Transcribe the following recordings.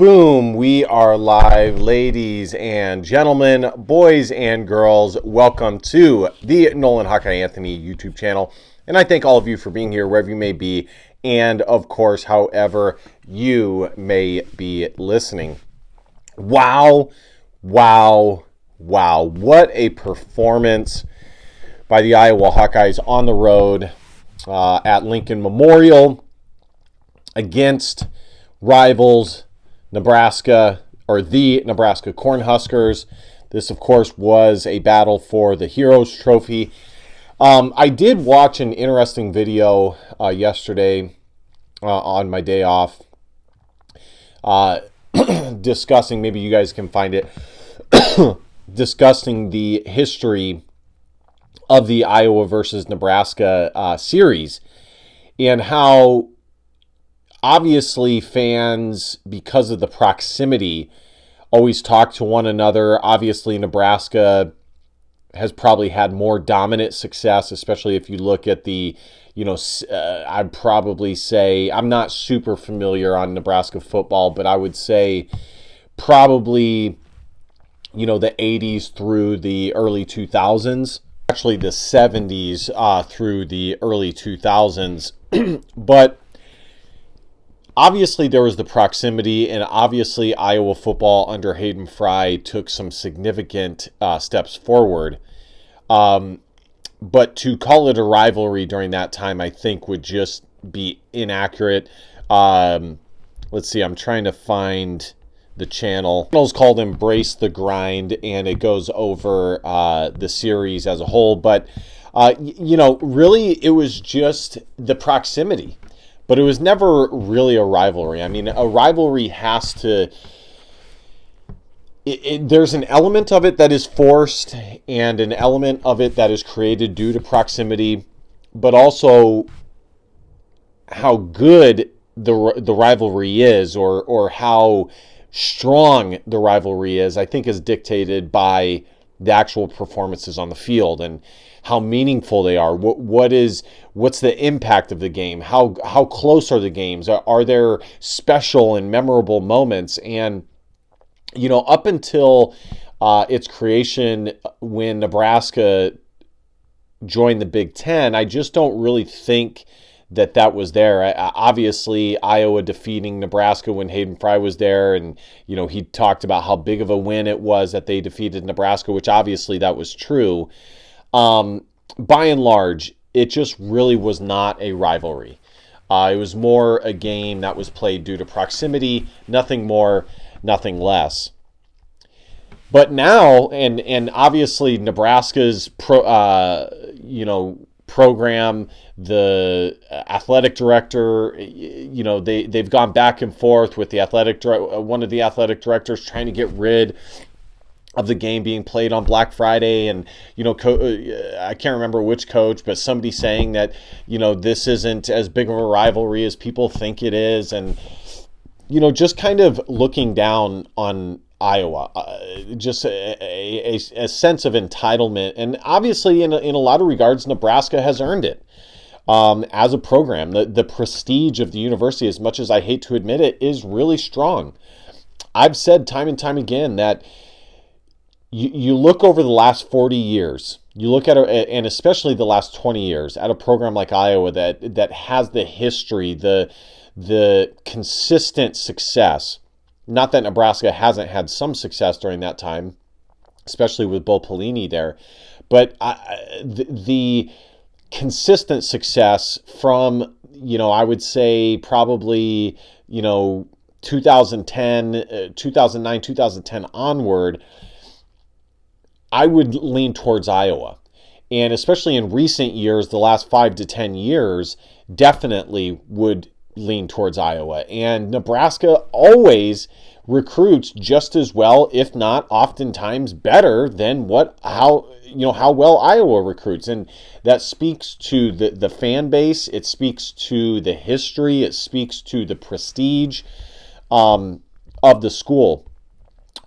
Boom, we are live, ladies and gentlemen, boys and girls. Welcome to the Nolan Hawkeye Anthony YouTube channel. And I thank all of you for being here wherever you may be. And of course, however you may be listening. Wow. What a performance by the Iowa Hawkeyes on the road at Lincoln Memorial against rivals Nebraska, or the Nebraska Cornhuskers. This, of course, was a battle for the Heroes Trophy. I did watch an interesting video yesterday on my day off discussing, maybe you guys can find it, discussing the history of the Iowa versus Nebraska series and how obviously fans, because of the proximity, always talk to one another. Obviously, Nebraska has probably had more dominant success, especially if you look at the, I'd probably say, I'm not super familiar on Nebraska football, but I would say probably, the 80s through the early 2000s. Actually, the 70s through the early 2000s. But obviously, there was the proximity, and obviously, Iowa football under Hayden Fry took some significant steps forward. But to call it a rivalry during that time, I think, would just be inaccurate. Let's see, I'm trying to find the channel. The channel is called Embrace the Grind, and it goes over the series as a whole. But, really, it was just the proximity. But it was never really a rivalry. I mean, a rivalry has to... there's an element of it that is forced and an element of it that is created due to proximity, but also how good the rivalry is or how strong the rivalry is, I think, is dictated by the actual performances on the field and how meaningful they are. What's the impact of the game? How close are the games? Are there special and memorable moments? And up until its creation when Nebraska joined the Big Ten, I just don't really think that was there. Obviously, Iowa defeating Nebraska when Hayden Fry was there, and he talked about how big of a win it was that they defeated Nebraska, which obviously that was true. By and large, it just really was not a rivalry. It was more a game that was played due to proximity, nothing more, nothing less. But now, and obviously Nebraska's program, the athletic director, they've gone back and forth with the one of the athletic directors trying to get rid of the game being played on Black Friday, and I can't remember which coach, but somebody saying that this isn't as big of a rivalry as people think it is, and just kind of looking down on Iowa, just a sense of entitlement, and obviously in a lot of regards, Nebraska has earned it as a program. The prestige of the university, as much as I hate to admit it, is really strong. I've said time and time again that you look over the last 40 years, you look at and especially the last 20 years, at a program like Iowa that has the history, the consistent success. Not that Nebraska hasn't had some success during that time, especially with Bo Pelini there, but the consistent success from, I would say probably, 2010, 2009, 2010 onward, I would lean towards Iowa. And especially in recent years, the last 5 to 10 years, definitely would lean towards Iowa. And Nebraska always recruits just as well, if not oftentimes better than how well Iowa recruits. And that speaks to the fan base. It speaks to the history. It speaks to the prestige of the school.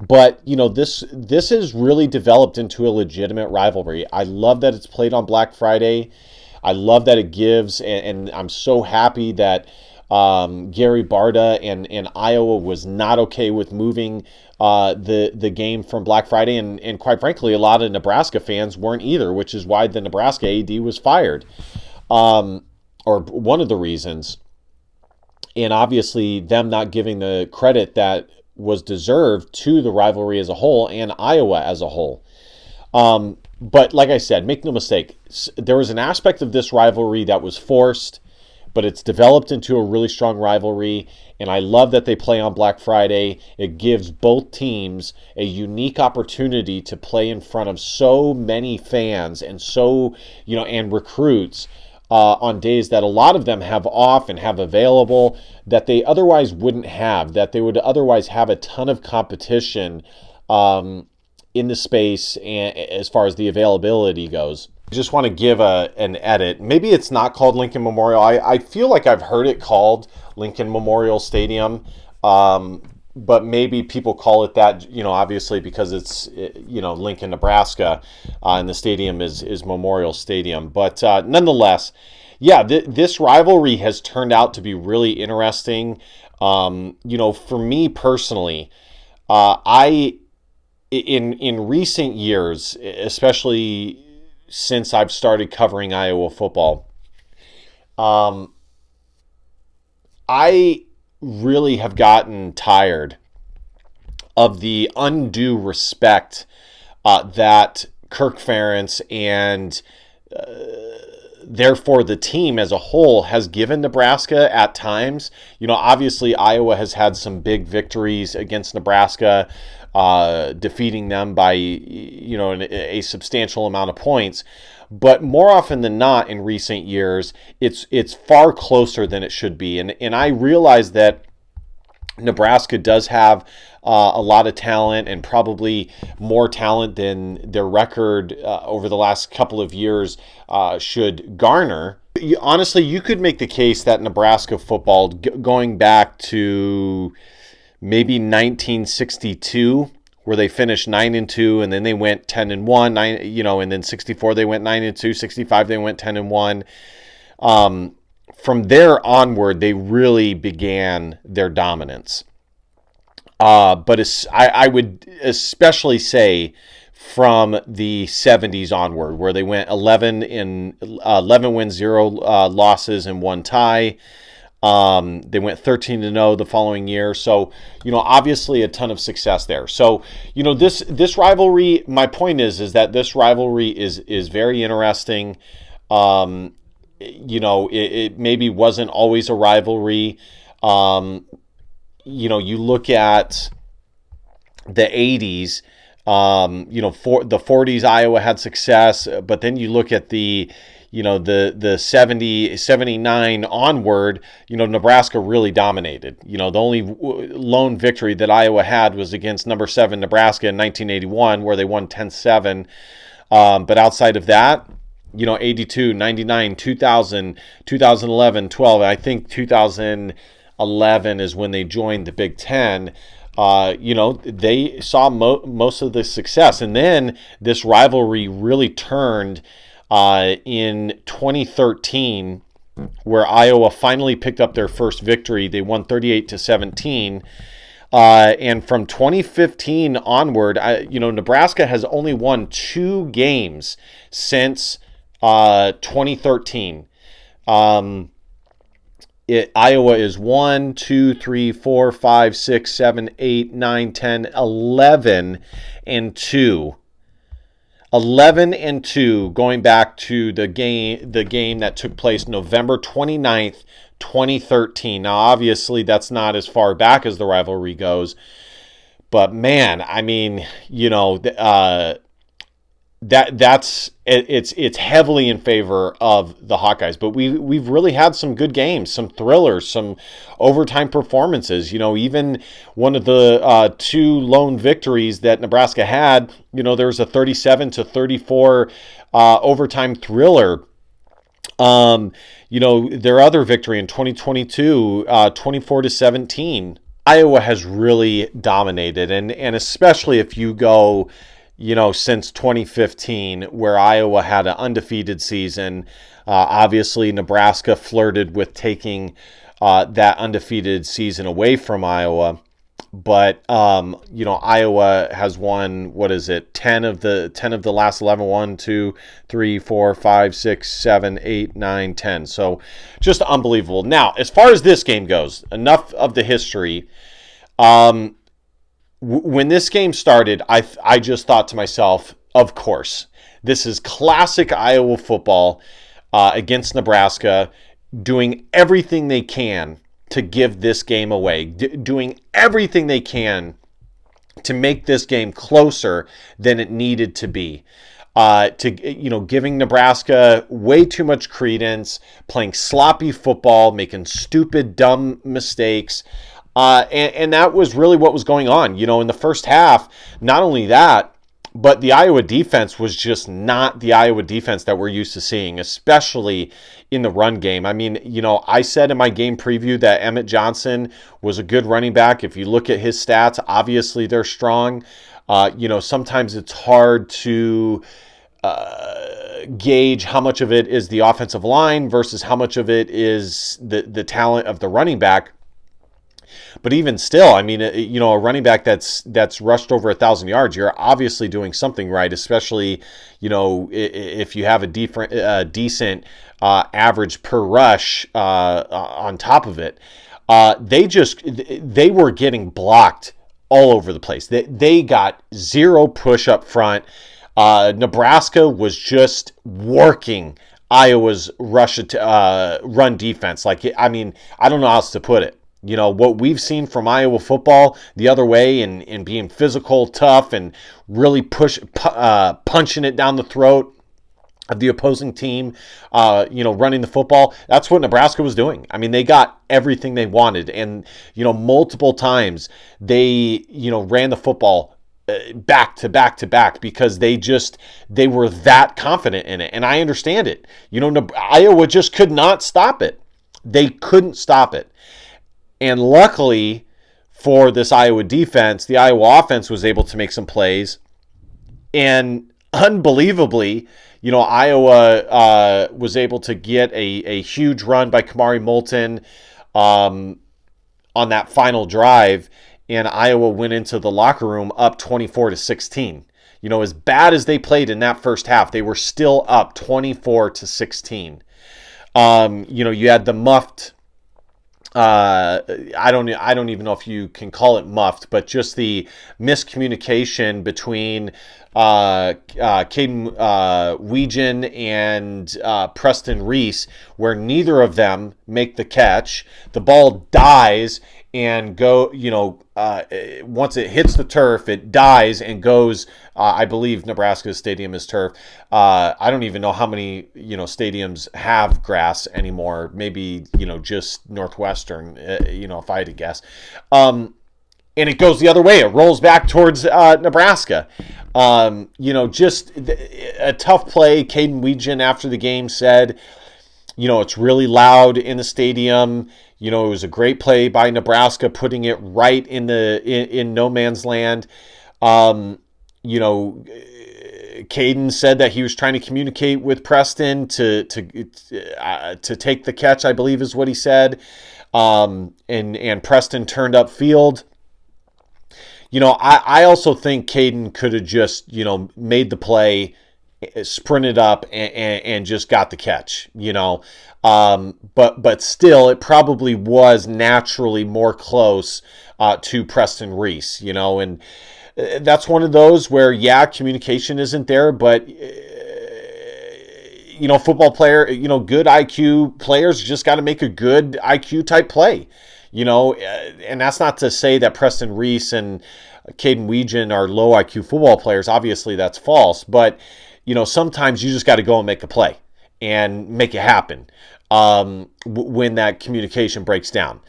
But, this has really developed into a legitimate rivalry. I love that it's played on Black Friday. I love that it gives, and I'm so happy that Gary Barta and Iowa was not okay with moving the game from Black Friday, and quite frankly, a lot of Nebraska fans weren't either, which is why the Nebraska AD was fired, or one of the reasons. And obviously, them not giving the credit that was deserved to the rivalry as a whole and Iowa as a whole. But like I said, make no mistake, there was an aspect of this rivalry that was forced, but it's developed into a really strong rivalry, and I love that they play on Black Friday. It gives both teams a unique opportunity to play in front of so many fans and and recruits on days that a lot of them have off and have available that they otherwise wouldn't have, that they would otherwise have a ton of competition in the space and as far as the availability goes. I just want to give an edit. Maybe it's not called Lincoln Memorial. I feel like I've heard it called Lincoln Memorial Stadium, but maybe people call it that, obviously because it's, Lincoln, Nebraska, and the stadium is Memorial Stadium. But nonetheless, yeah, this rivalry has turned out to be really interesting. For me personally, in recent years, especially since I've started covering Iowa football, I really have gotten tired of the undue respect that Kirk Ferentz and therefore the team as a whole has given Nebraska at times. Obviously Iowa has had some big victories against Nebraska, defeating them by a substantial amount of points, but more often than not in recent years it's far closer than it should be, and I realize that Nebraska does have a lot of talent, and probably more talent than their record over the last couple of years should garner. Honestly, you could make the case that Nebraska football, going back to maybe 1962, where they finished 9-2, and then they went 10-1, and then 64 they went 9-2, 65 they went 10-1. From there onward, they really began their dominance. But I would especially say from the 70s onward, where they went 11 wins, 0 losses, and 1 tie. They went 13-0 the following year. So, obviously a ton of success there. So, this rivalry, my point is that this rivalry is very interesting. It maybe wasn't always a rivalry. You look at the 80s, for the 40s, Iowa had success, but then you look at the 70, 79 onward, Nebraska really dominated. The only lone victory that Iowa had was against number 7 Nebraska in 1981, where they won 10-7. But outside of that, 82, 99, 2000, 2011, 12, I think 2011 is when they joined the Big Ten. They saw most of the success. And then this rivalry really turned in 2013, where Iowa finally picked up their first victory. They won 38-17. And from 2015 onward, Nebraska has only won 2 games since 2013. Iowa is 1, 2, 3, 4, 5, 6, 7, 8, 9, 10, 11, and 2. 11-2 going back to the game that took place November 29th, 2013. Now, obviously, that's not as far back as the rivalry goes, but man, I mean, it's heavily in favor of the Hawkeyes. But we've really had some good games, some thrillers, some overtime performances. Even one of the 2 lone victories that Nebraska had, there was a 37-34 overtime thriller. Their other victory in 2022, 24-17. Iowa has really dominated, and especially if you go, since 2015, where Iowa had an undefeated season. Obviously, Nebraska flirted with taking that undefeated season away from Iowa. But Iowa has won, what is it, 10 of the last 11. 1, 2, 3, 4, 5, 6, 7, 8, 9, 10. So just unbelievable. Now, as far as this game goes, enough of the history. When this game started, I just thought to myself, of course, this is classic Iowa football against Nebraska, doing everything they can to give this game away, doing everything they can to make this game closer than it needed to be. Giving Nebraska way too much credence, playing sloppy football, making stupid, dumb mistakes. And that was really what was going on. In the first half, not only that, but the Iowa defense was just not the Iowa defense that we're used to seeing, especially in the run game. I mean, I said in my game preview that Emmett Johnson was a good running back. If you look at his stats, obviously they're strong. Sometimes it's hard to gauge how much of it is the offensive line versus how much of it is the talent of the running back. But even still, I mean, a running back that's rushed over 1,000 yards, you're obviously doing something right, especially, if you have a decent average per rush on top of it. They were getting blocked all over the place. They got zero push up front. Nebraska was just working Iowa's run defense. I don't know how else to put it. What we've seen from Iowa football the other way and being physical, tough, and really punching it down the throat of the opposing team, running the football. That's what Nebraska was doing. I mean, they got everything they wanted. And, multiple times they, ran the football back to back to back because they were that confident in it. And I understand it. Iowa just could not stop it. They couldn't stop it. And luckily for this Iowa defense, the Iowa offense was able to make some plays. And unbelievably, Iowa was able to get a huge run by Kamari Moulton on that final drive. And Iowa went into the locker room up 24-16. As bad as they played in that first half, they were still up 24-16. You had the muffed. I don't even know if you can call it muffed, but just the miscommunication between Caden Weegan and Preston Reese, where neither of them make the catch. The ball dies and once it hits the turf, it dies and goes. I believe Nebraska's stadium is turf. I don't even know how many stadiums have grass anymore. Maybe just Northwestern. If I had to guess. And it goes the other way. It rolls back towards Nebraska. Just a tough play. Caden Weegan after the game said, it's really loud in the stadium. It was a great play by Nebraska, putting it right in no man's land. Caden said that he was trying to communicate with Preston to take the catch, I believe is what he said. And Preston turned upfield. I also think Caden could have just, made the play, sprinted up and just got the catch, but still it probably was naturally more close to Preston Reese, and that's one of those where, communication isn't there, but football player, good IQ players just got to make a good IQ type play, and that's not to say that Preston Reese and Caden Weegan are low IQ football players. Obviously that's false, but sometimes you just got to go and make a play and make it happen when that communication breaks down.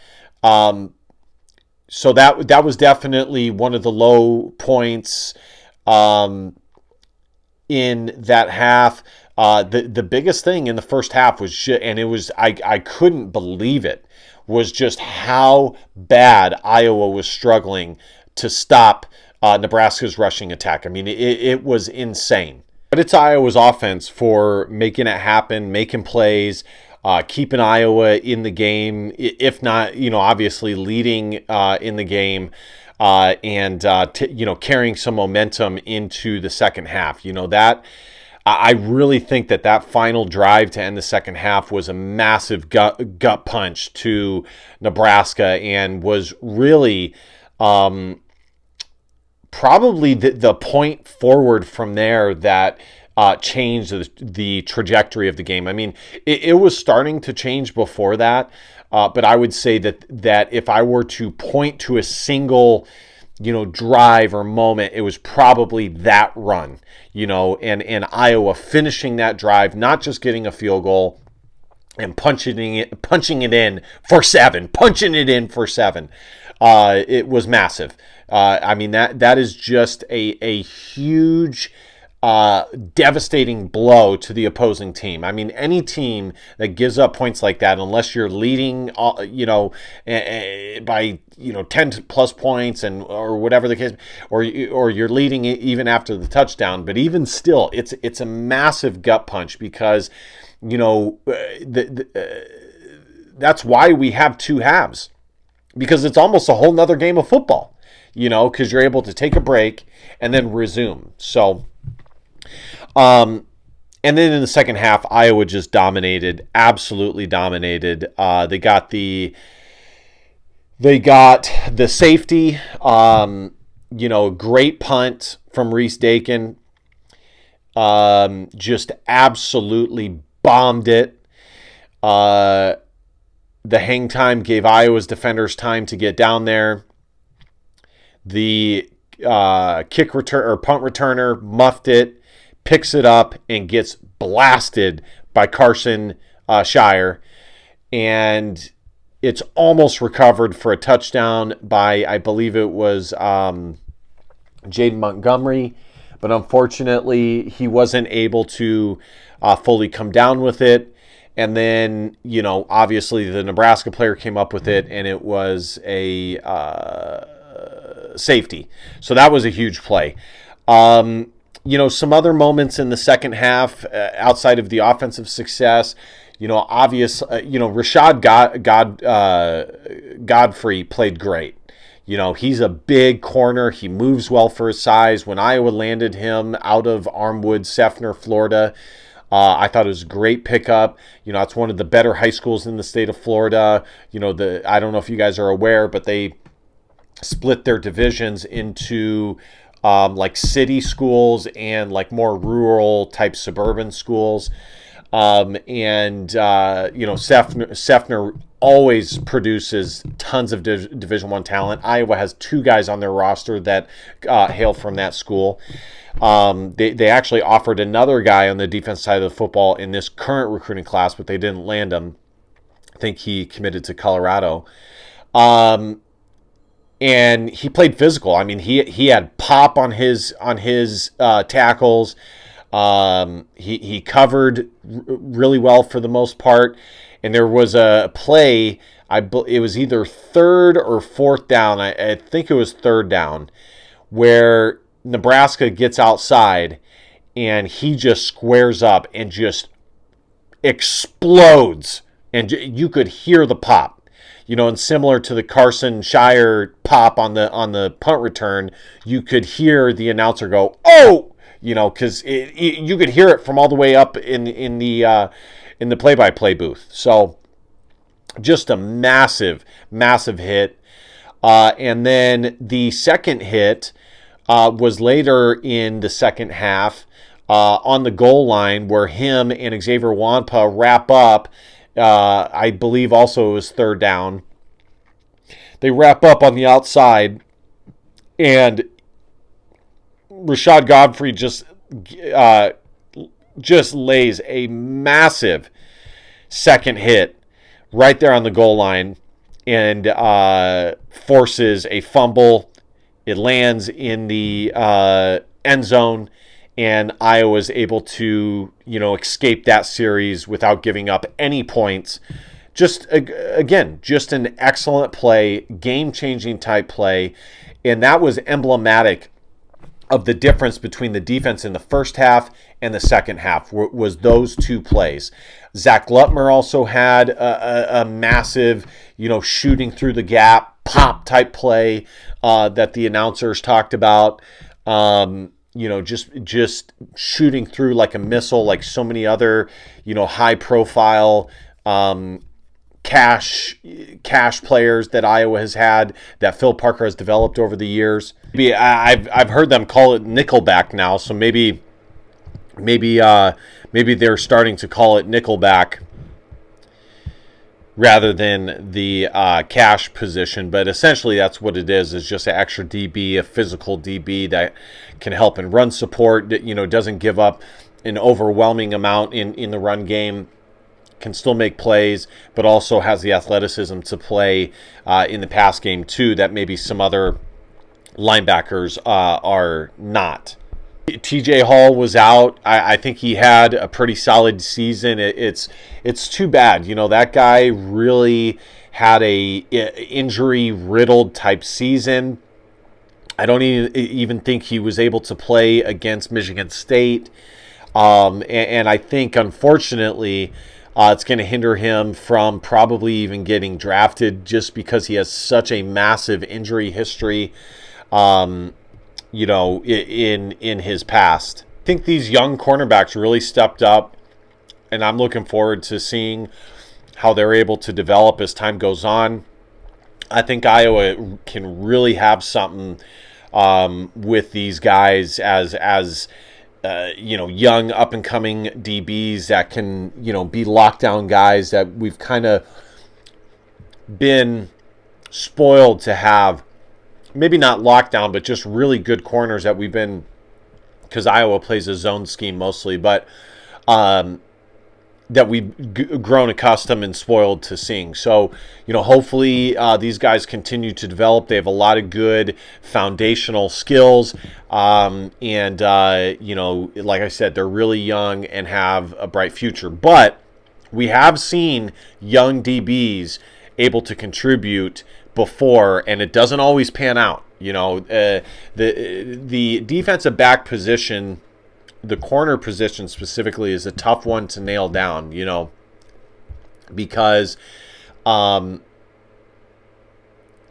So that was definitely one of the low points in that half. The biggest thing in the first half was I couldn't believe it, was just how bad Iowa was struggling to stop Nebraska's rushing attack. I mean, it was insane. But it's Iowa's offense for making it happen, making plays, keeping Iowa in the game, if not, obviously leading in the game, and carrying some momentum into the second half. That I really think that final drive to end the second half was a massive gut punch to Nebraska, and was really probably the point forward from there that changed the trajectory of the game. I mean, it was starting to change before that, but I would say that if I were to point to a single, drive or moment, it was probably that run, and Iowa finishing that drive, not just getting a field goal and punching it in for seven. It was massive. I mean, that is just a huge, devastating blow to the opposing team. I mean, any team that gives up points like that, unless you're leading, by 10 plus points or whatever the case, or you're leading even after the touchdown. But even still, it's a massive gut punch, because that's why we have two halves, because it's almost a whole nother game of football, because you're able to take a break and then resume. So, and then in the second half, Iowa just dominated, absolutely dominated. They got the safety, great punt from Reese Dakin. Just absolutely bombed it. The hang time gave Iowa's defenders time to get down there. The kick return or punt returner muffed it, picks it up, and gets blasted by Carson Shire, and it's almost recovered for a touchdown by, I believe it was Jaden Montgomery, but unfortunately he wasn't able to fully come down with it. And then, obviously the Nebraska player came up with it, and it was a safety. So that was a huge play. Some other moments in the second half outside of the offensive success, Rashad Godfrey played great. He's a big corner. He moves well for his size. When Iowa landed him out of Armwood, Seffner, Florida, I thought it was a great pickup. It's one of the better high schools in the state of Florida. I don't know if you guys are aware, but they split their divisions into like city schools and like more rural type suburban schools. Seffner always produces tons of Division I talent. Iowa has two guys on their roster that hail from that school. They actually offered another guy on the defense side of the football in this current recruiting class, but they didn't land him. I think he committed to Colorado. And he played physical. I mean, he had pop on his tackles. He covered really well for the most part. And there was a play, it was either third or fourth down. I think it was third down, where Nebraska gets outside and he just squares up and just explodes. And you could hear the pop. And similar to the Carson Shire pop on the punt return, you could hear the announcer go, "Oh!" Because you could hear it from all the way up in the play-by-play booth. So just a massive, massive hit. And then the second hit was later in the second half on the goal line, where him and Xavier Wampa wrap up. I believe also it was third down. They wrap up on the outside, and Rashad Godfrey just lays a massive second hit right there on the goal line, and forces a fumble. It lands in the end zone, and Iowa's able to, escape that series without giving up any points. Just an excellent play, game-changing type play, and that was emblematic of the difference between the defense in the first half and the second half was those two plays. Zach Lutmer also had a massive, shooting through the gap, pop type play that the announcers talked about. Just shooting through like a missile, like so many other, high profile cash players that Iowa has had, that Phil Parker has developed over the years. Maybe I've heard them call it nickelback now, so maybe they're starting to call it nickelback rather than the cash position. But essentially that's what it is just an extra DB, a physical DB that can help in run support, doesn't give up an overwhelming amount in the run game, can still make plays, but also has the athleticism to play in the pass game too, that maybe some other linebackers are not. TJ Hall was out. I think he had a pretty solid season. It's too bad. That guy really had a injury-riddled type season. I don't even think he was able to play against Michigan State. And I think, unfortunately, it's going to hinder him from probably even getting drafted just because he has such a massive injury history. In his past. I think these young cornerbacks really stepped up, and I'm looking forward to seeing how they're able to develop as time goes on. I think Iowa can really have something with these guys as young up-and-coming DBs that can, be lockdown guys that we've kind of been spoiled to have. Maybe not lockdown, but just really good corners that we've been, because Iowa plays a zone scheme mostly, but that we've grown accustomed and spoiled to seeing. So, hopefully these guys continue to develop. They have a lot of good foundational skills. Like I said, they're really young and have a bright future. But we have seen young DBs able to contribute before, and it doesn't always pan out. The defensive back position, the corner position specifically, is a tough one to nail down, because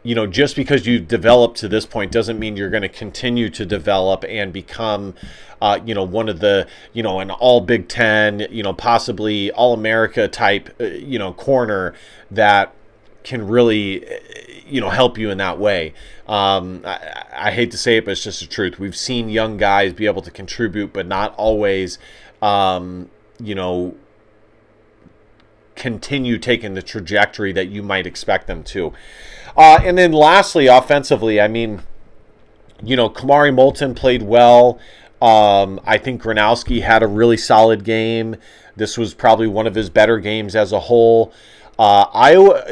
just because you've developed to this point doesn't mean you're going to continue to develop and become one of the, an all Big Ten, possibly all America type, corner that can really help you in that way. I hate to say it, but it's just the truth. We've seen young guys be able to contribute, but not always, continue taking the trajectory that you might expect them to. And then lastly, offensively, Kamari Moulton played well. I think Gronowski had a really solid game. This was probably one of his better games as a whole. Iowa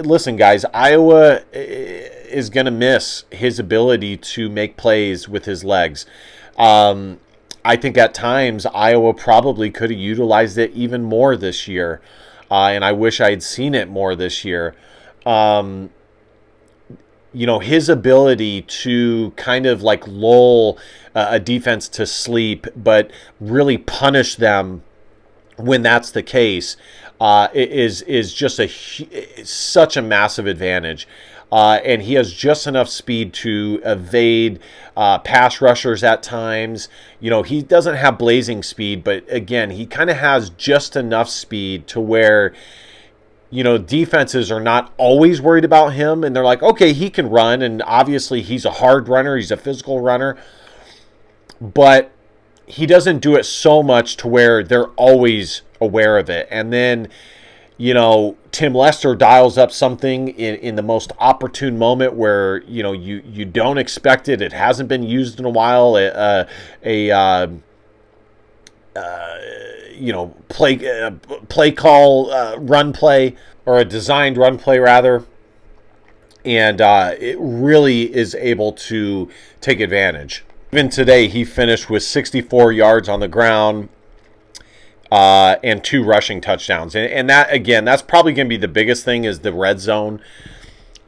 is going to miss his ability to make plays with his legs. I think at times Iowa probably could have utilized it even more this year, and I wish I had seen it more this year. His ability to kind of like lull a defense to sleep, but really punish them when that's the case, is just such a massive advantage. And he has just enough speed to evade pass rushers at times. He doesn't have blazing speed, but again, he kind of has just enough speed to where, defenses are not always worried about him. And they're like, okay, he can run. And obviously he's a hard runner. He's a physical runner. But he doesn't do it so much to where they're always aware of it. And then, Tim Lester dials up something in the most opportune moment where, you don't expect it. It hasn't been used in a while. Play call, run play, or a designed run play rather. And it really is able to take advantage. Even today, he finished with 64 yards on the ground and 2 rushing touchdowns. And that, again, that's probably going to be the biggest thing, is the red zone.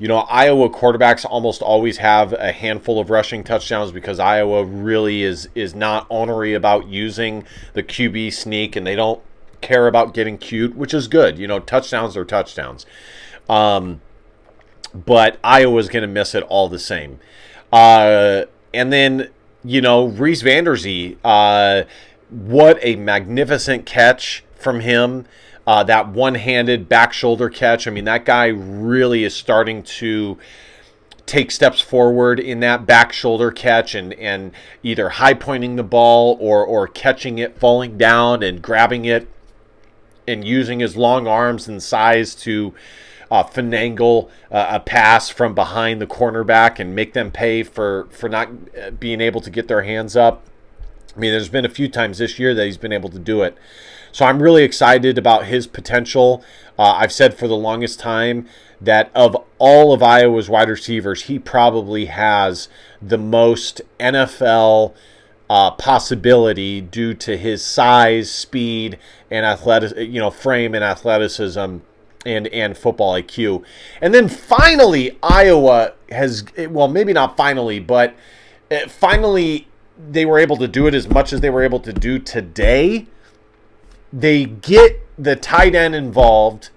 Iowa quarterbacks almost always have a handful of rushing touchdowns because Iowa really is not ornery about using the QB sneak, and they don't care about getting cute, which is good. Touchdowns are touchdowns. But Iowa's going to miss it all the same. And then, Reese Vanderzee, what a magnificent catch from him. That one-handed back shoulder catch. I mean, that guy really is starting to take steps forward in that back shoulder catch and either high pointing the ball or catching it, falling down and grabbing it and using his long arms and size to finagle a pass from behind the cornerback and make them pay for not being able to get their hands up. I mean, there's been a few times this year that he's been able to do it. So I'm really excited about his potential. I've said for the longest time that of all of Iowa's wide receivers, he probably has the most NFL possibility due to his size, speed, and frame and athleticism and football IQ. And then finally, Iowa has, well, maybe not finally, but finally they were able to do it as much as they were able to do today. They get the tight end involved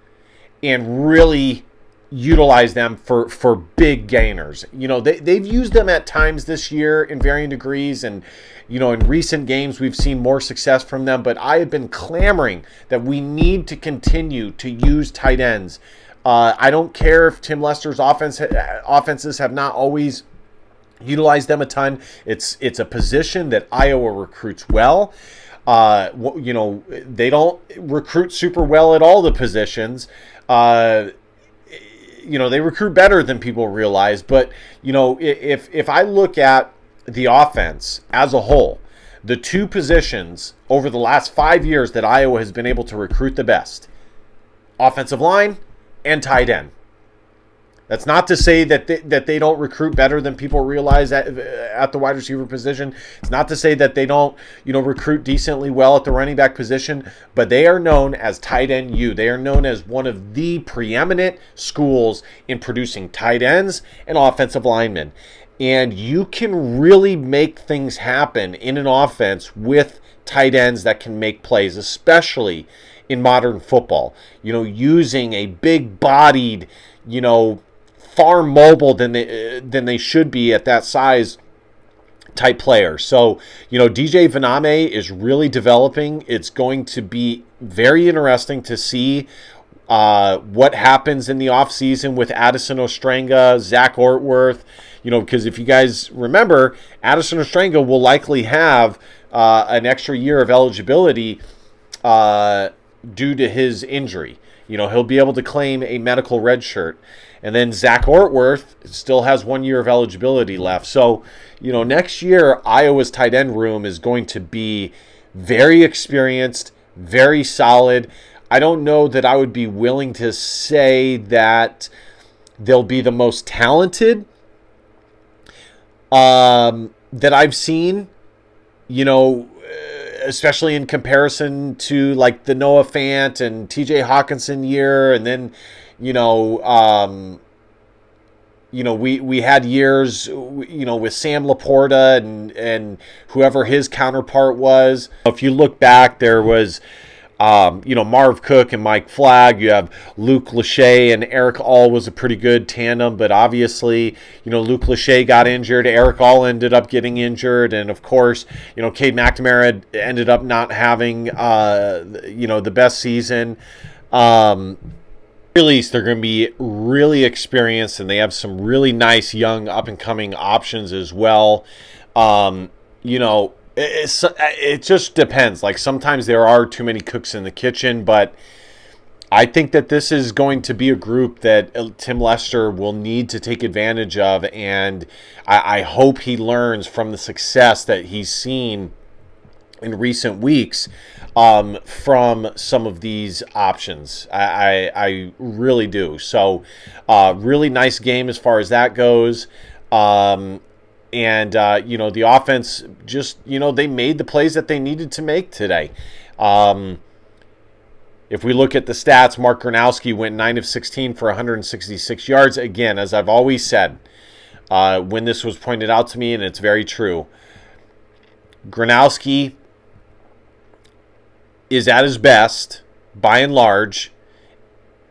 and really utilize them for big gainers. They've used them at times this year in varying degrees, and in recent games we've seen more success from them, but I have been clamoring that we need to continue to use tight ends. I don't care if Tim Lester's offenses have not always utilized them a ton. It's a position that Iowa recruits well. They don't recruit super well at all the positions. They recruit better than people realize. But, if I look at the offense as a whole, the two positions over the last 5 years that Iowa has been able to recruit the best, offensive line and tight end. That's not to say that they don't recruit better than people realize at the wide receiver position. It's not to say that they don't, recruit decently well at the running back position, but they are known as tight end U. They are known as one of the preeminent schools in producing tight ends and offensive linemen. And you can really make things happen in an offense with tight ends that can make plays, especially in modern football. Using a big-bodied, far mobile than they should be at that size type player. So, DJ Vaname is really developing. It's going to be very interesting to see what happens in the offseason with Addison Ostrenga, Zach Ortworth, because if you guys remember, Addison Ostrenga will likely have an extra year of eligibility due to his injury. He'll be able to claim a medical red shirt. And then Zach Ortworth still has 1 year of eligibility left. So, next year, Iowa's tight end room is going to be very experienced, very solid. I don't know that I would be willing to say that they'll be the most talented that I've seen, especially in comparison to like the Noah Fant and TJ Hawkinson year. And then, we had years, with Sam Laporta and whoever his counterpart was. If you look back, there was, Marv Cook and Mike Flagg. You have Luke Lachey and Eric All was a pretty good tandem, but obviously, Luke Lachey got injured. Eric All ended up getting injured. And of course, Cade McNamara ended up not having, the best season. Least they're going to be really experienced, and they have some really nice young up-and-coming options as well. It just depends. Like, sometimes there are too many cooks in the kitchen, but I think that this is going to be a group that Tim Lester will need to take advantage of, and I hope he learns from the success that he's seen in recent weeks from some of these options. I really do. So really nice game as far as that goes. The offense just, they made the plays that they needed to make today. If we look at the stats, Mark Gronowski went 9 of 16 for 166 yards. Again, as I've always said, when this was pointed out to me, and it's very true, Gronowski is at his best, by and large,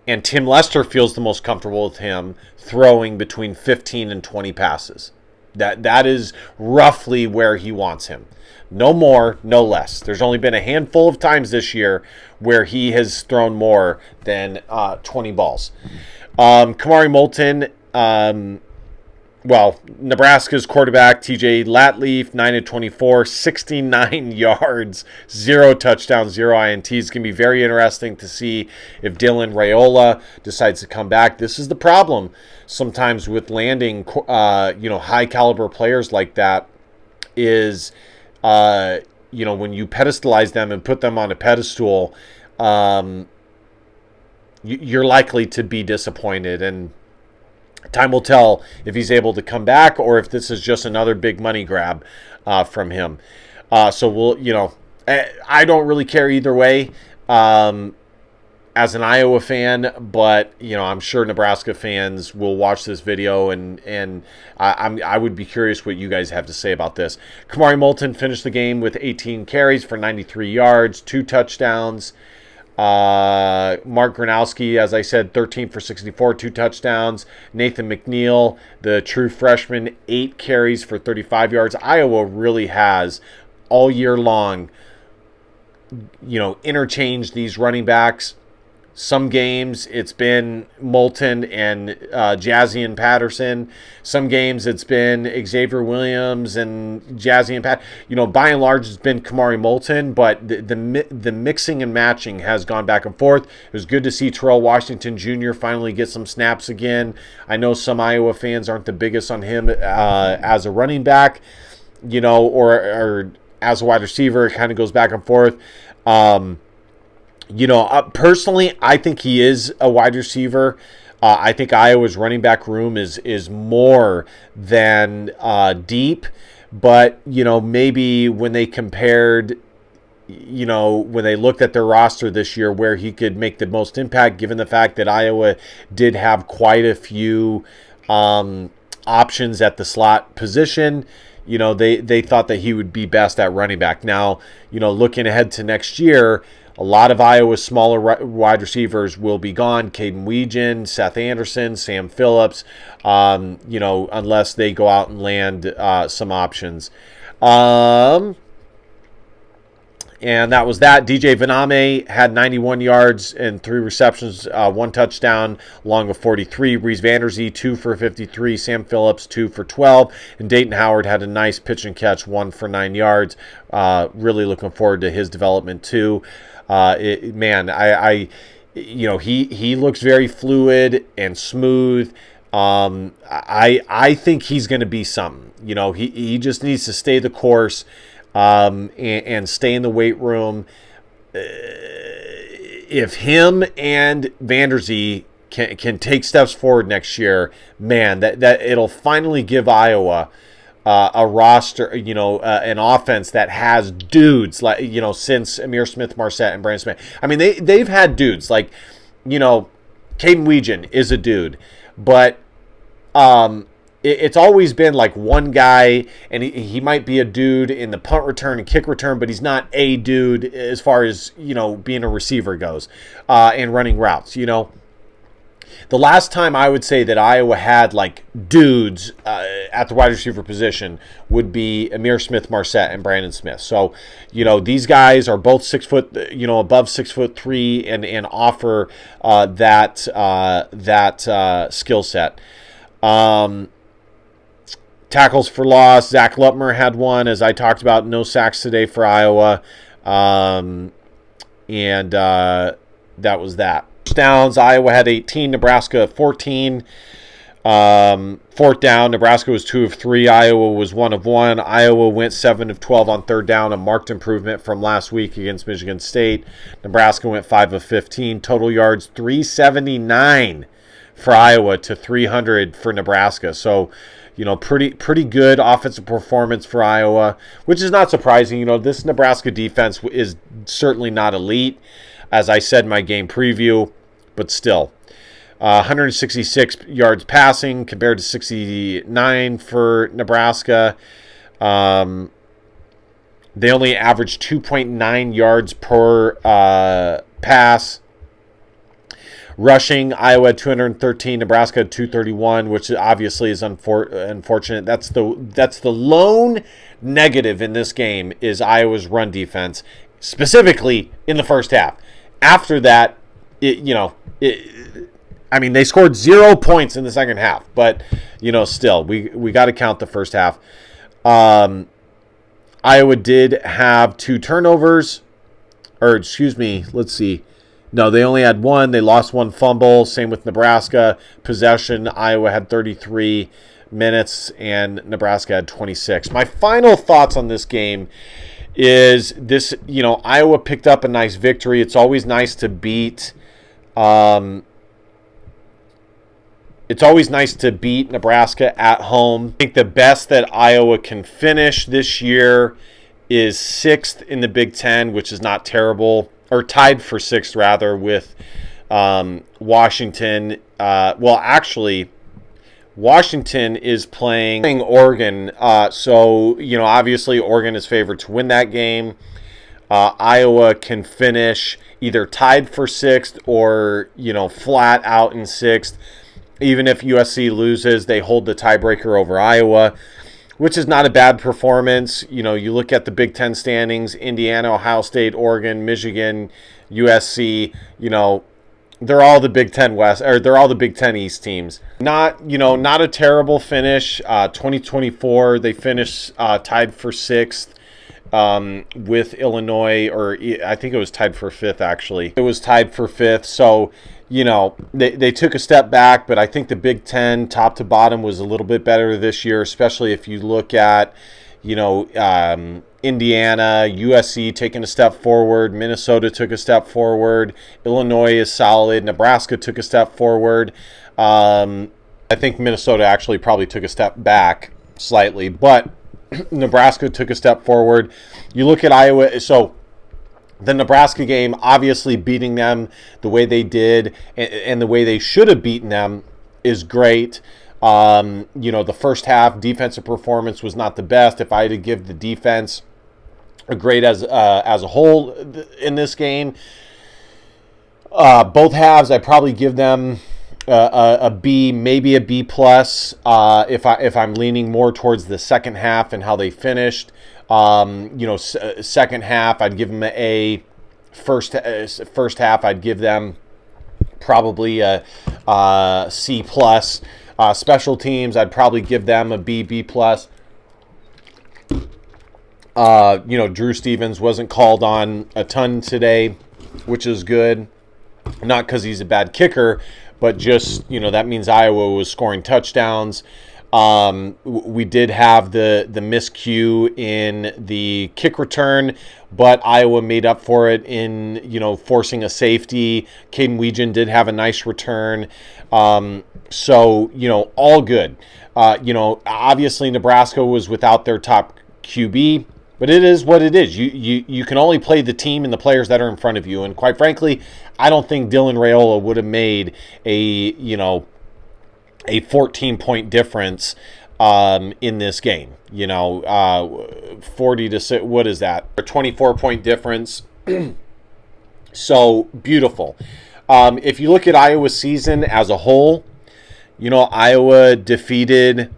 and Tim Lester feels the most comfortable with him throwing between 15 and 20 passes. That is roughly where he wants him. No more, no less. There's only been a handful of times this year where he has thrown more than 20 balls. Kamari Moulton, Nebraska's quarterback, TJ Latleaf, 9 of 24, 69 yards, 0 touchdowns, 0 INTs. It's going to be very interesting to see if Dylan Raiola decides to come back. This is the problem sometimes with landing, high-caliber players like that is, when you pedestalize them and put them on a pedestal, you're likely to be disappointed. And time will tell if he's able to come back or if this is just another big money grab from him. So we'll, I don't really care either way as an Iowa fan, but I'm sure Nebraska fans will watch this video, and I would be curious what you guys have to say about this. Kamari Moulton finished the game with 18 carries for 93 yards, 2 touchdowns. Mark Gronowski, as I said, 13 for 64, 2 touchdowns. Nathan McNeil, the true freshman, 8 carries for 35 yards. Iowa really has all year long, interchanged these running backs. Some games it's been Moulton and Jazzy and Patterson. Some games it's been Xavier Williams and Jazzy and Pat. By and large it's been Kamari Moulton, but the mixing and matching has gone back and forth. It was good to see Terrell Washington Jr. finally get some snaps again. I know some Iowa fans aren't the biggest on him as a running back, or as a wide receiver. It kind of goes back and forth. Personally, I think he is a wide receiver. I think Iowa's running back room is more than deep. But, maybe when they compared, when they looked at their roster this year where he could make the most impact, given the fact that Iowa did have quite a few options at the slot position, they thought that he would be best at running back. Now, looking ahead to next year, a lot of Iowa's smaller wide receivers will be gone. Caden Weegan, Seth Anderson, Sam Phillips, unless they go out and land some options. And that was that. DJ Vaname had 91 yards and 3 receptions, 1 touchdown, along with 43. Reese Vanderzee, 2 for 53. Sam Phillips, 2 for 12. And Dayton Howard had a nice pitch and catch, 1 for 9 yards. Really looking forward to his development too. He looks very fluid and smooth. I think he's going to be something. He just needs to stay the course. And stay in the weight room. If him and Vanderzee can take steps forward next year, man, that it'll finally give Iowa a roster, an offense that has dudes like since Amir Smith-Marset and Brandon Smith. I mean, they've had dudes like Caden Weegan is a dude, but it's always been like one guy, and he might be a dude in the punt return and kick return, but he's not a dude as far as, being a receiver goes and running routes, The last time I would say that Iowa had like dudes at the wide receiver position would be Amir Smith-Marset and Brandon Smith. So, these guys are both 6 foot, above 6'3", and offer that skill set. Tackles for loss, Zach Lutmer had 1, as I talked about. No sacks today for Iowa. And that was that. Downs, Iowa had 18, Nebraska 14. Fourth down, Nebraska was 2 of 3. Iowa was 1 of 1. Iowa went 7 of 12 on third down, a marked improvement from last week against Michigan State. Nebraska went 5 of 15. Total yards, 379 for Iowa to 300 for Nebraska. So, pretty good offensive performance for Iowa, which is not surprising. This Nebraska defense is certainly not elite. as I said in my game preview, but still. 166 yards passing compared to 69 for Nebraska. They only averaged 2.9 yards per pass. Rushing, Iowa had 213, Nebraska had 231, which obviously is unfortunate. That's the lone negative in this game is Iowa's run defense, specifically in the first half. After that, they scored 0 points in the second half, but still, we got to count the first half. Iowa did have 2 turnovers, let's see. No, they only had 1. They lost 1 fumble. Same with Nebraska. Possession, Iowa had 33 minutes and Nebraska had 26. My final thoughts on this game is this, Iowa picked up a nice victory. It's always nice to beat Nebraska at home. I think the best that Iowa can finish this year is 6th in the Big Ten, which is not terrible. Or tied for 6th, rather, with Washington. Washington is playing Oregon. Obviously, Oregon is favored to win that game. Iowa can finish either tied for 6th or, flat out in 6th. Even if USC loses, they hold the tiebreaker over Iowa, which is not a bad performance. You look at the Big Ten standings, Indiana, Ohio State, Oregon, Michigan, USC, they're all the Big Ten West, or they're all the Big Ten East teams. Not a terrible finish. 2024, they finished tied for 6th with Illinois, or I think it was tied for 5th, actually. It was tied for 5th, so they took a step back, but I think the Big Ten, top to bottom, was a little bit better this year, especially if you look at, Indiana, USC taking a step forward, Minnesota took a step forward, Illinois is solid, Nebraska took a step forward. I think Minnesota actually probably took a step back slightly, but Nebraska took a step forward. You look at Iowa, so the Nebraska game, obviously beating them the way they did and the way they should have beaten them is great. The first half defensive performance was not the best. If I had to give the defense a grade as a whole in this game, both halves, I'd probably give them a B, maybe a B plus. If I'm leaning more towards the second half and how they finished. Second half, I'd give them an A. First half, I'd give them probably a C plus. Special teams, I'd probably give them a B, B plus. Drew Stevens wasn't called on a ton today, which is good. Not because he's a bad kicker, but just, that means Iowa was scoring touchdowns. We did have the miscue in the kick return, but Iowa made up for it in, forcing a safety. Caden Weegan did have a nice return. All good. Obviously Nebraska was without their top QB, but it is what it is. You can only play the team and the players that are in front of you. And quite frankly, I don't think Dylan Raiola would have made a 14-point difference in this game. 40 to 6, what is that? A 24-point difference. So beautiful. If you look at Iowa's season as a whole, Iowa defeated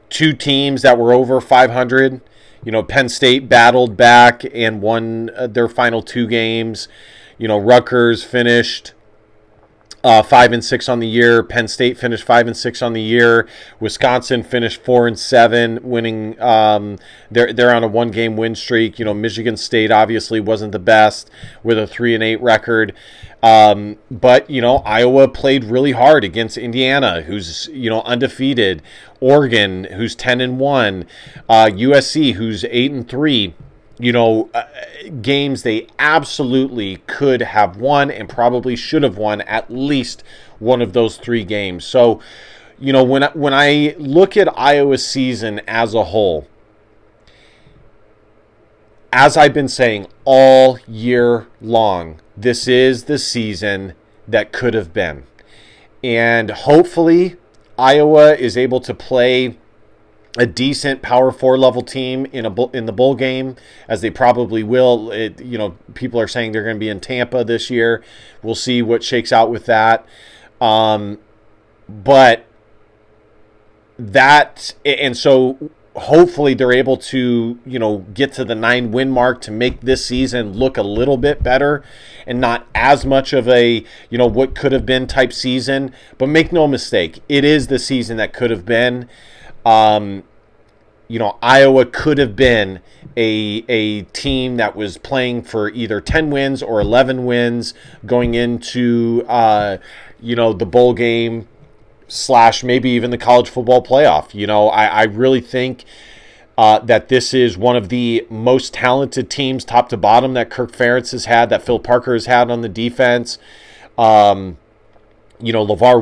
two teams that were over 500. Penn State battled back and won their final 2 games. Rutgers finished 5-6 on the year. Penn State finished 5-6 on the year. Wisconsin finished 4-7, winning. They're on a 1-game win streak. Michigan State obviously wasn't the best with a 3-8 record. But Iowa played really hard against Indiana, who's undefeated. Oregon, who's 10-1. USC, who's 8-3. Games they absolutely could have won and probably should have won at least one of those 3 games. So, when I look at Iowa's season as a whole, as I've been saying all year long, this is the season that could have been. And hopefully Iowa is able to play a decent Power 4 level team in the bowl game, as they probably will. People are saying they're going to be in Tampa this year. We'll see what shakes out with that. But that, and so hopefully they're able to, get to the 9-win mark to make this season look a little bit better and not as much of a, what could have been type season. But make no mistake, it is the season that could have been. Iowa could have been a team that was playing for either 10 wins or 11 wins going into, the bowl game / maybe even the college football playoff. I really think that this is one of the most talented teams top to bottom that Kirk Ferentz has had, that Phil Parker has had on the defense. LeVar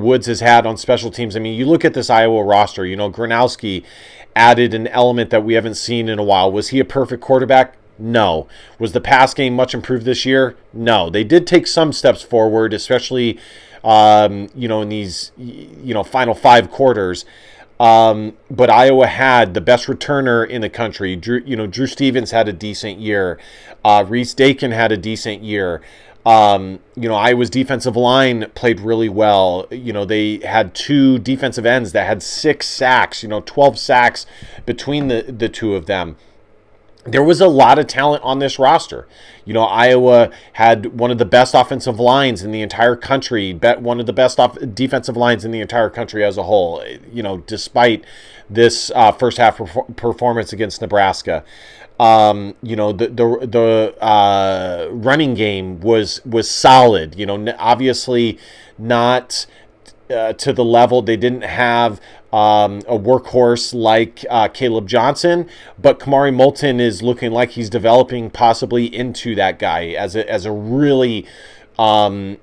Woods has had on special teams. I mean, you look at this Iowa roster, Gronowski added an element that we haven't seen in a while. Was he a perfect quarterback? No. Was the pass game much improved this year? No. They did take some steps forward, especially, in these, final 5 quarters. But Iowa had the best returner in the country. Drew Stevens had a decent year. Reese Dakin had a decent year. Iowa's defensive line played really well. They had 2 defensive ends that had 6 sacks, 12 sacks between the two of them. There was a lot of talent on this roster. Iowa had one of the best offensive lines in the entire country, one of the best defensive lines in the entire country as a whole, despite this first half performance against Nebraska. The running game was solid. Obviously not to the level. They didn't have a workhorse like Caleb Johnson, but Kamari Moulton is looking like he's developing possibly into that guy as a really solid,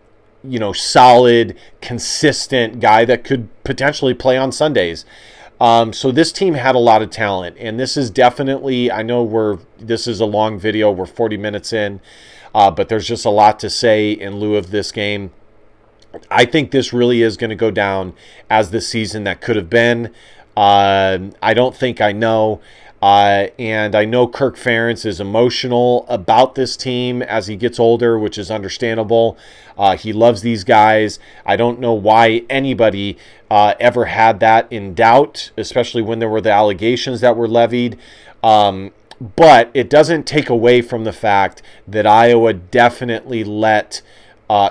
consistent guy that could potentially play on Sundays. So this team had a lot of talent, and this is definitely, I know this is a long video, we're 40 minutes in, but there's just a lot to say in lieu of this game. I think this really is going to go down as the season that could have been. I don't think I know. And I know Kirk Ferentz is emotional about this team as he gets older, which is understandable. He loves these guys. I don't know why anybody ever had that in doubt, especially when there were the allegations that were levied. But it doesn't take away from the fact that Iowa definitely let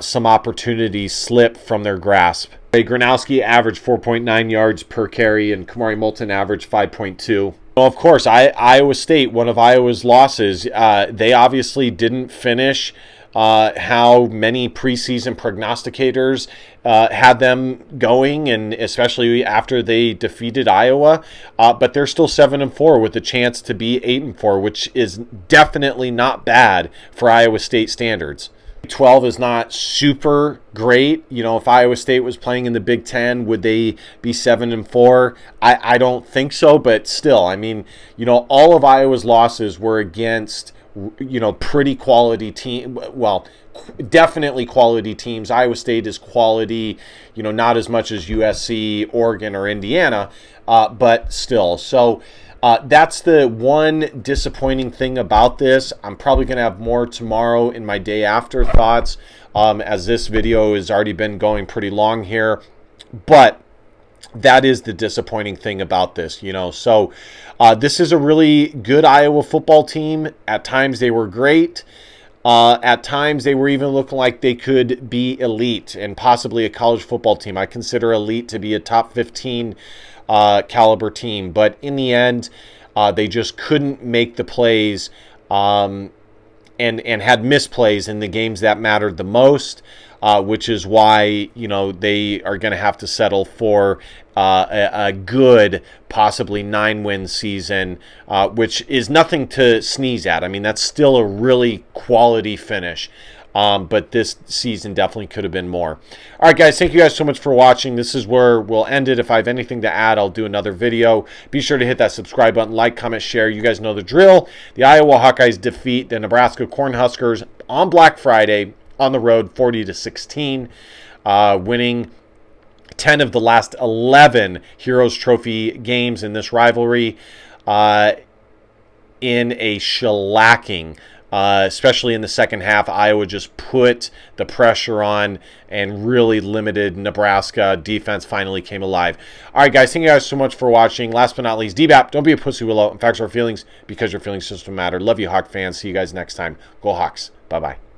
some opportunities slip from their grasp. Gronowski averaged 4.9 yards per carry, and Kamari Moulton averaged 5.2. Well, of course, Iowa State, one of Iowa's losses, they obviously didn't finish how many preseason prognosticators had them going, and especially after they defeated Iowa. But they're still 7-4 with a chance to be 8-4, which is definitely not bad for Iowa State standards. 12 is not super great. If Iowa State was playing in the Big Ten, would they be 7-4? I don't think so, but still, I mean, all of Iowa's losses were against, pretty quality team. Well, definitely quality teams. Iowa State is quality, not as much as USC, Oregon, or Indiana, but still. So that's the one disappointing thing about this. I'm probably going to have more tomorrow in my day after thoughts, as this video has already been going pretty long here. But that is the disappointing thing about this, So this is a really good Iowa football team. At times they were great. At times they were even looking like they could be elite and possibly a college football team. I consider elite to be a top 15 caliber team, but in the end they just couldn't make the plays, and had misplays in the games that mattered the most, which is why they are going to have to settle for a good, possibly 9-win season, which is nothing to sneeze at. I mean, that's still a really quality finish. but this season definitely could have been more. All right, guys, thank you guys so much for watching. This is where we'll end it. If I have anything to add, I'll do another video. Be sure to hit that subscribe button, like, comment, share. You guys know the drill. The Iowa Hawkeyes defeat the Nebraska Cornhuskers on Black Friday on the road, 40-16, winning 10 of the last 11 Heroes Trophy games in this rivalry in a shellacking. Especially in the second half, Iowa just put the pressure on and really limited Nebraska. Defense finally came alive. All right, guys, thank you guys so much for watching. Last but not least, DBAP, don't be a pussy willow. In fact, our feelings, because your feelings just matter. Love you, Hawk fans. See you guys next time. Go Hawks. Bye-bye.